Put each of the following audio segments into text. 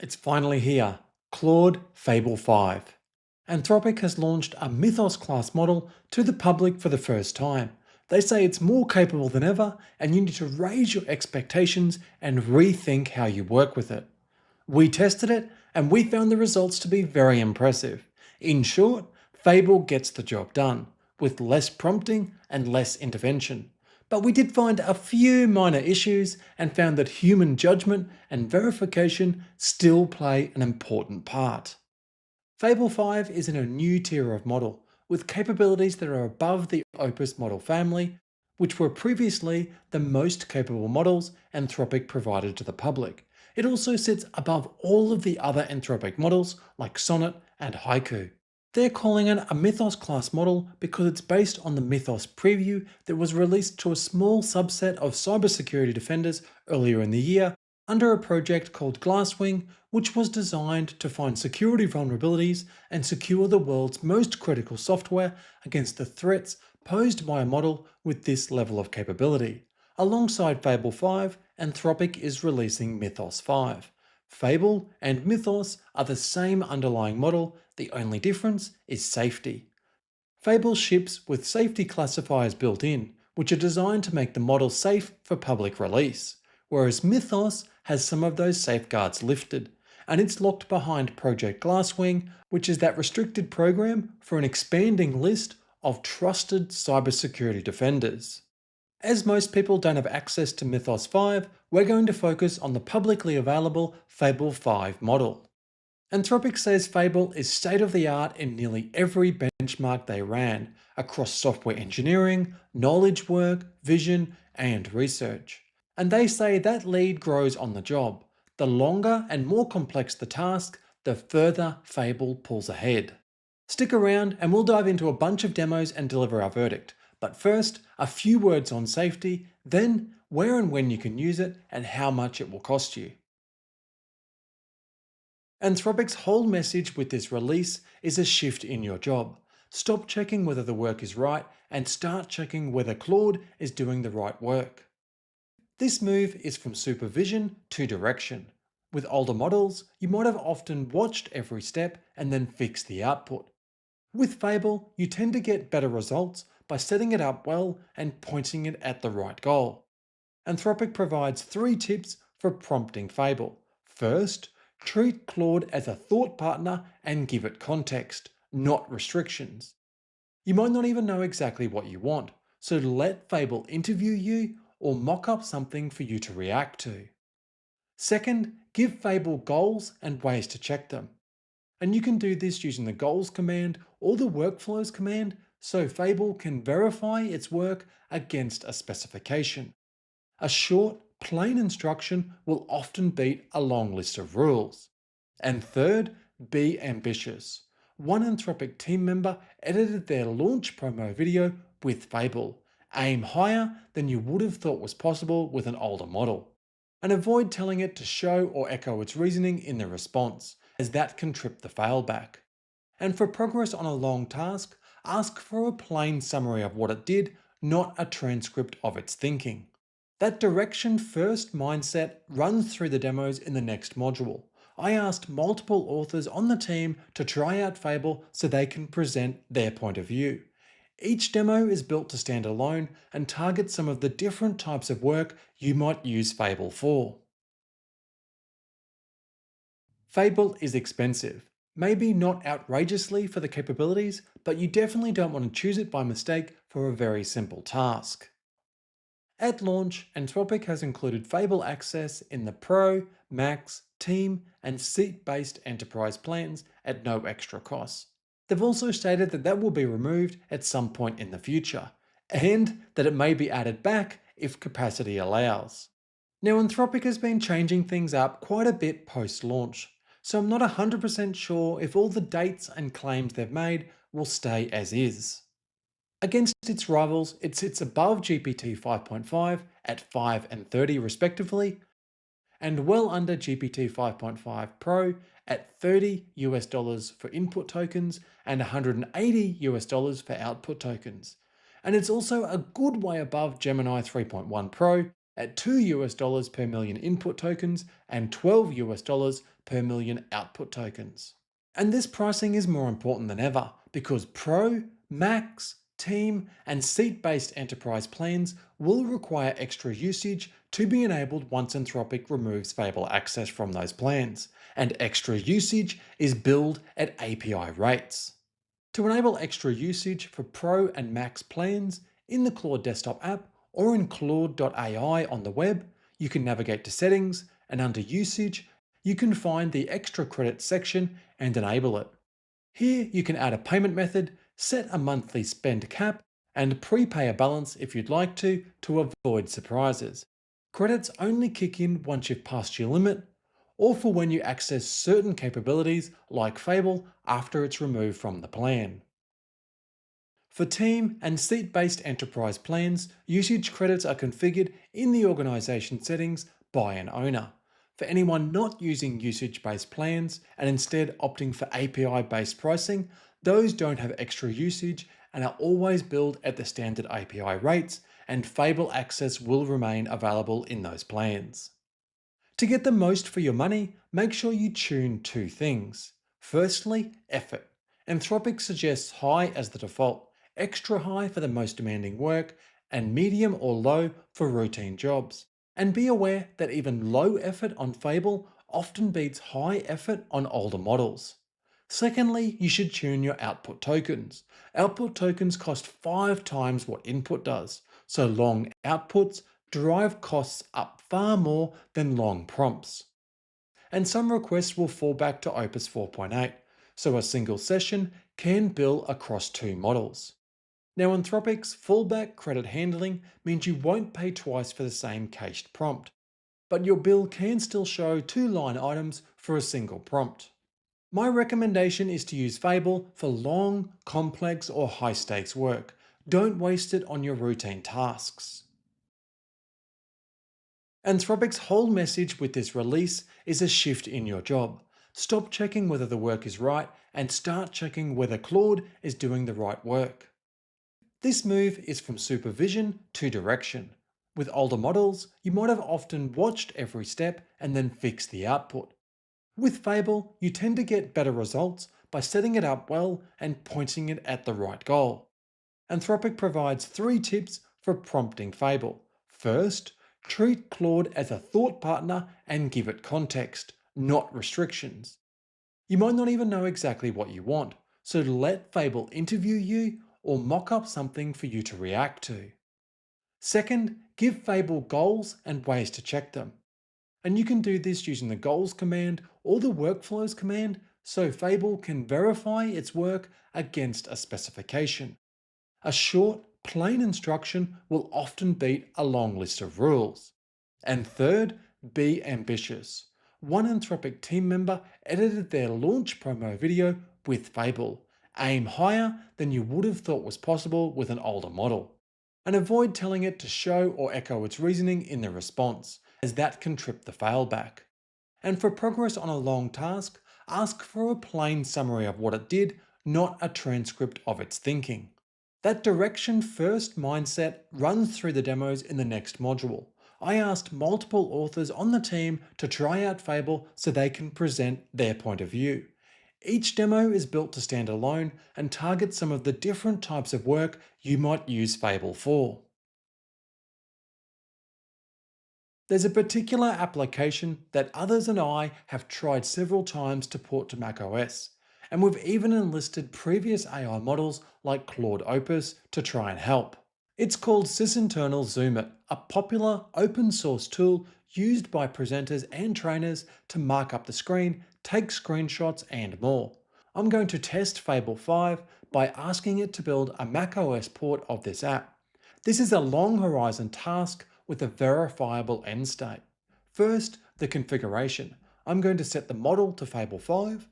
It's finally here, Claude Fable 5. Anthropic has launched a Mythos class model to the public for the first time. They say it's more capable than ever, and you need to raise your expectations and rethink how you work with it. We tested it, and we found the results to be very impressive. In short, Fable gets the job done, with less prompting and less intervention. But we did find a few minor issues and found that human judgment and verification still play an important part. Fable 5 is in a new tier of model, with capabilities that are above the Opus model family, which were previously the most capable models Anthropic provided to the public. It also sits above all of the other Anthropic models like Sonnet and Haiku. They're calling it a Mythos class model because it's based on the Mythos preview that was released to a small subset of cybersecurity defenders earlier in the year under a project called Glasswing, which was designed to find security vulnerabilities and secure the world's most critical software against the threats posed by a model with this level of capability. Alongside Fable 5, Anthropic is releasing Mythos 5. Fable and Mythos are the same underlying model, the only difference is safety. Fable ships with safety classifiers built in, which are designed to make the model safe for public release, whereas Mythos has some of those safeguards lifted, and it's locked behind Project Glasswing, which is that restricted program for an expanding list of trusted cybersecurity defenders. As most people don't have access to Mythos 5, we're going to focus on the publicly available Fable 5 model. Anthropic says Fable is state-of-the-art in nearly every benchmark they ran, across software engineering, knowledge work, vision, and research. And they say that lead grows on the job. The longer and more complex the task, the further Fable pulls ahead. Stick around and we'll dive into a bunch of demos and deliver our verdict. But first, a few words on safety, then where and when you can use it and how much it will cost you. Anthropic's whole message with this release is a shift in your job. Stop checking whether the work is right and start checking whether Claude is doing the right work. This move is from supervision to direction. With older models, you might have often watched every step and then fixed the output. With Fable, you tend to get better results by setting it up well and pointing it at the right goal. Anthropic provides 3 tips for prompting Fable. First, treat Claude as a thought partner and give it context, not restrictions. You might not even know exactly what you want, so let Fable interview you or mock up something for you to react to. Second, give Fable goals and ways to check them. And you can do this using the goals command or the workflows command so Fable can verify its work against a specification. A short, plain instruction will often beat a long list of rules. And third, be ambitious. One Anthropic team member edited their launch promo video with Fable. Aim higher than you would have thought was possible with an older model. And avoid telling it to show or echo its reasoning in the response, as that can trip the failback. And for progress on a long task, ask for a plain summary of what it did, not a transcript of its thinking. That direction first mindset runs through the demos in the next module. I asked multiple authors on the team to try out Fable so they can present their point of view. Each demo is built to stand alone and target some of the different types of work you might use Fable for. Fable is expensive. Maybe not outrageously for the capabilities, but you definitely don't want to choose it by mistake for a very simple task. At launch, Anthropic has included Fable Access in the Pro, Max, Team, and seat-based enterprise plans at no extra cost. They've also stated that that will be removed at some point in the future, and that it may be added back if capacity allows. Now, Anthropic has been changing things up quite a bit post-launch, so I'm not 100% sure if all the dates and claims they've made will stay as is. Against its rivals, it sits above GPT 5.5 at 5 and 30 respectively, and well under GPT 5.5 Pro at $30 for input tokens and $180 for output tokens. And it's also a good way above Gemini 3.1 Pro at $2 per million input tokens and $12 per million output tokens. And this pricing is more important than ever because Pro, Max, Team, and seat-based enterprise plans will require extra usage to be enabled once Anthropic removes Fable access from those plans, and extra usage is billed at API rates. To enable extra usage for Pro and Max plans in the Claude desktop app or in Claude.ai on the web, you can navigate to Settings, and under Usage, you can find the Extra Credits section and enable it. Here you can add a payment method, set a monthly spend cap, and prepay a balance if you'd like to avoid surprises. Credits only kick in once you've passed your limit, or for when you access certain capabilities like Fable after it's removed from the plan. For team and seat-based enterprise plans, usage credits are configured in the organization settings by an owner. For anyone not using usage-based plans and instead opting for API-based pricing, those don't have extra usage and are always billed at the standard API rates, and Fable access will remain available in those plans. To get the most for your money, make sure you tune two things. Firstly, effort. Anthropic suggests high as the default, extra high for the most demanding work, and medium or low for routine jobs. And be aware that even low effort on Fable often beats high effort on older models. Secondly, you should tune your output tokens. Output tokens cost 5 times what input does, so long outputs drive costs up far more than long prompts. And some requests will fall back to Opus 4.8, so a single session can bill across 2 models. Now, Anthropic's fallback credit handling means you won't pay twice for the same cached prompt, but your bill can still show 2 line items for a single prompt. My recommendation is to use Fable for long, complex, or high stakes work. Don't waste it on your routine tasks. Anthropic's whole message with this release is a shift in your job. Stop checking whether the work is right and start checking whether Claude is doing the right work. This move is from supervision to direction. With older models, you might have often watched every step and then fixed the output. With Fable, you tend to get better results by setting it up well and pointing it at the right goal. Anthropic provides 3 tips for prompting Fable. First, treat Claude as a thought partner and give it context, not restrictions. You might not even know exactly what you want, so let Fable interview you or mock up something for you to react to. Second, give Fable goals and ways to check them. And you can do this using the goals command or the workflows command so Fable can verify its work against a specification. A short, plain instruction will often beat a long list of rules. And third, be ambitious. One Anthropic team member edited their launch promo video with Fable. Aim higher than you would have thought was possible with an older model. And avoid telling it to show or echo its reasoning in the response, as that can trip the failback. And for progress on a long task, ask for a plain summary of what it did, not a transcript of its thinking. That direction first mindset runs through the demos in the next module. I asked multiple authors on the team to try out Fable so they can present their point of view. Each demo is built to stand alone and target some of the different types of work you might use Fable for. There's a particular application that others and I have tried several times to port to macOS, and we've even enlisted previous AI models like Claude Opus to try and help. It's called Sysinternal Zoomit, a popular open source tool used by presenters and trainers to mark up the screen, take screenshots, and more. I'm going to test Fable 5 by asking it to build a macOS port of this app. This is a long horizon task with a verifiable end state. First, the configuration. I'm going to set the model to Fable 5,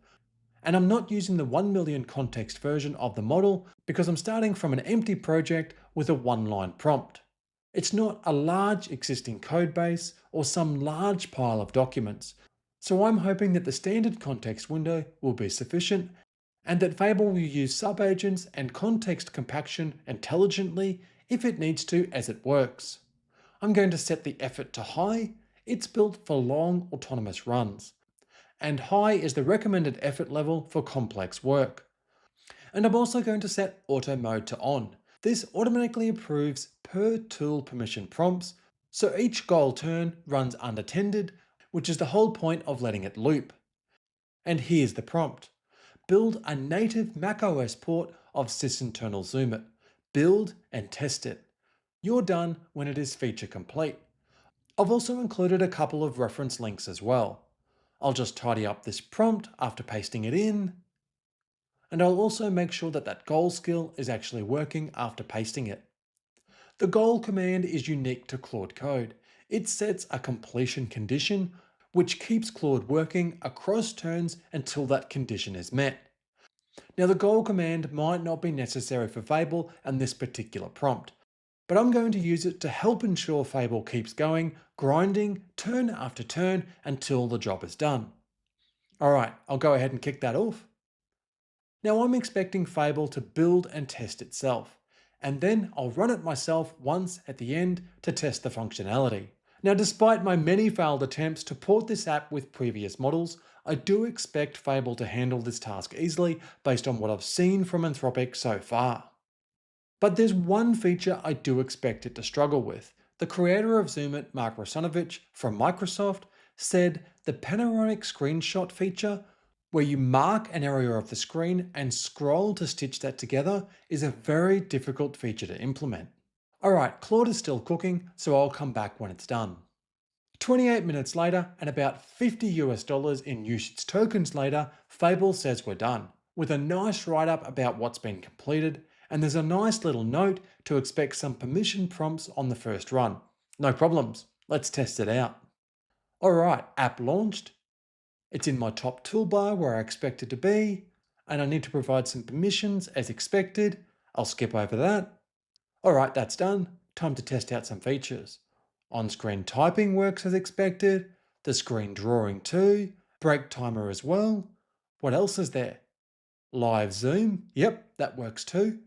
and I'm not using the 1 million context version of the model because I'm starting from an empty project with a 1-line prompt. It's not a large existing code base or some large pile of documents, so I'm hoping that the standard context window will be sufficient and that Fable will use subagents and context compaction intelligently if it needs to as it works. I'm going to set the effort to high. It's built for long autonomous runs. And high is the recommended effort level for complex work. And I'm also going to set auto mode to on. This automatically approves per tool permission prompts, so each goal turn runs unattended, which is the whole point of letting it loop. And here's the prompt. Build a native macOS port of sysinternal Zoom It. Build and test it. You're done when it is feature complete. I've also included a couple of reference links as well. I'll just tidy up this prompt after pasting it in, and I'll also make sure that that goal skill is actually working after pasting it. The goal command is unique to Claude Code. It sets a completion condition, which keeps Claude working across turns until that condition is met. Now, the goal command might not be necessary for Fable and this particular prompt, but I'm going to use it to help ensure Fable keeps going, grinding turn after turn until the job is done. Alright, I'll go ahead and kick that off. Now I'm expecting Fable to build and test itself, and then I'll run it myself once at the end to test the functionality. Now, despite my many failed attempts to port this app with previous models, I do expect Fable to handle this task easily based on what I've seen from Anthropic so far. But there's one feature I do expect it to struggle with. The creator of Zoom It, Mark Russinovich from Microsoft, said the panoramic screenshot feature, where you mark an area of the screen and scroll to stitch that together, is a very difficult feature to implement. Alright, Claude is still cooking, so I'll come back when it's done. 28 minutes later, and about $50 in usage tokens later, Fable says we're done, with a nice write-up about what's been completed, and there's a nice little note to expect some permission prompts on the first run. No problems, let's test it out. Alright, app launched. It's in my top toolbar where I expect it to be, and I need to provide some permissions as expected. I'll skip over that. Alright, that's done. Time to test out some features. On-screen typing works as expected. The screen drawing too. Break timer as well. What else is there? Live zoom? Yep, that works too.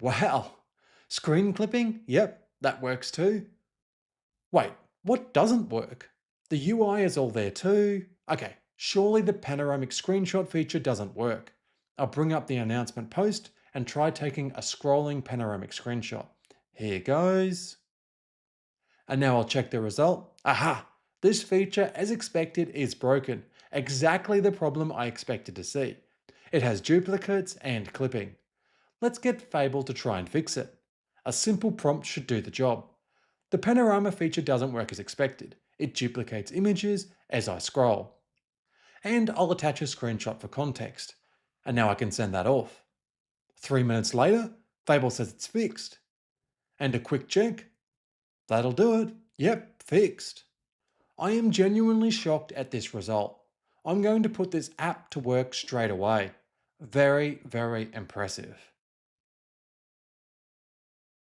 Wow. Screen clipping? Yep, that works too. Wait, what doesn't work? The UI is all there too. Okay, surely the panoramic screenshot feature doesn't work. I'll bring up the announcement post and try taking a scrolling panoramic screenshot. Here goes. And now I'll check the result. Aha! This feature, as expected, is broken. Exactly the problem I expected to see. It has duplicates and clipping. Let's get Fable to try and fix it. A simple prompt should do the job. The panorama feature doesn't work as expected. It duplicates images as I scroll. And I'll attach a screenshot for context. And now I can send that off. 3 minutes later, Fable says it's fixed. And a quick check. That'll do it. Yep, fixed. I am genuinely shocked at this result. I'm going to put this app to work straight away. Very, very impressive.